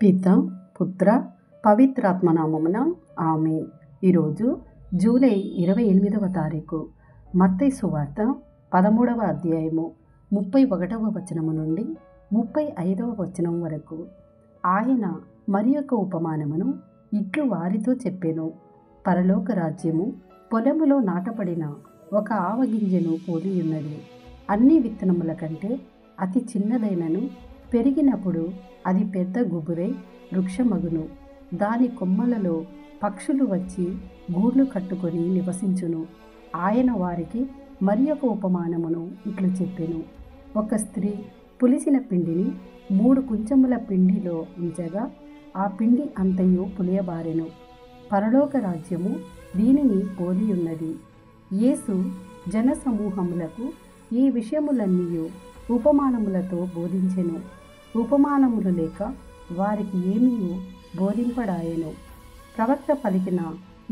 పిత పుత్ర పవిత్రాత్మనామమున ఆమేన్. ఈరోజు జూలై 28వ తారీఖు. మత్తయి సువార్త 13వ అధ్యాయము 31వ వచనము నుండి 35వ వచనం వరకు. ఆయన మరి యొక్క ఉపమానమును ఇట్లు వారితో చెప్పెను. పరలోక రాజ్యము పొలములో నాటబడిన ఒక ఆవగింజను పోలియున్నది. అన్ని విత్తనముల కంటే అతి చిన్నదైనను పెరిగినప్పుడు అది పెద్ద గుబురై వృక్షమగును. దాని కొమ్మలలో పక్షులు వచ్చి గూళ్ళు కట్టుకొని నివసించును. ఆయన వారికి మరి ఒక ఉపమానమును ఇట్లు చెప్పెను. ఒక స్త్రీ పులిసిన పిండిని 3 కుంచముల పిండిలో ఉంచగా ఆ పిండి అంతయు పులియబారెను. పరలోక రాజ్యము దీనిని పోలియున్నది. యేసు జనసమూహములకు ఈ విషయములన్నీ ఉపమానములతో బోధించెను. ఉపమానములు లేక వారికి ఏమీ బోధింపడాయెను. ప్రవక్త పలికిన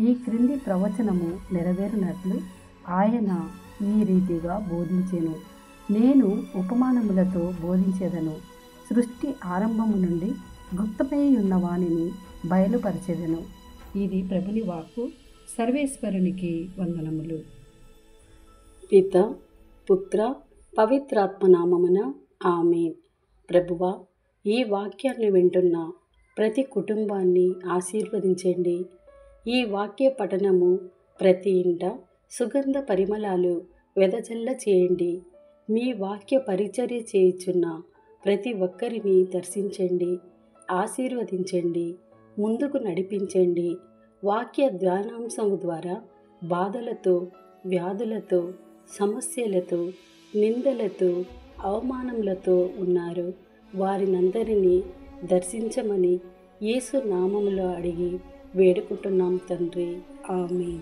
ఈ క్రింది ప్రవచనము నెరవేరునట్లు ఆయన ఈ రీతిగా బోధించెను. నేను ఉపమానములతో బోధించెదను. సృష్టి ఆరంభము నుండి గుప్తమై ఉన్న వానిని బయలుపరచెదను. ఇది ప్రభుని వాక్కు. సర్వేశ్వరునికి వందనములు. పిత పుత్ర పవిత్రాత్మనామమున ఆమేన్. ప్రభువా, ఈ వాక్యాన్ని వింటున్న ప్రతి కుటుంబాన్ని ఆశీర్వదించండి. ఈ వాక్య పఠనము ప్రతి ఇంట సుగంధ పరిమళాలు వెదజల్ల చేయండి. మీ వాక్య పరిచర్య చేయుచున్న ప్రతి ఒక్కరిని దర్శించండి, ఆశీర్వదించండి, ముందుకు నడిపించండి. వాక్య ధ్యానాంశము ద్వారా బాధలతో, వ్యాధులతో, సమస్యలతో, నిందలతో, అవమానములతో ఉన్నారు. వారినందరినీ దర్శించమని యేసు నామములో అడిగి వేడుకుంటున్నాం తండ్రి. ఆమేన్.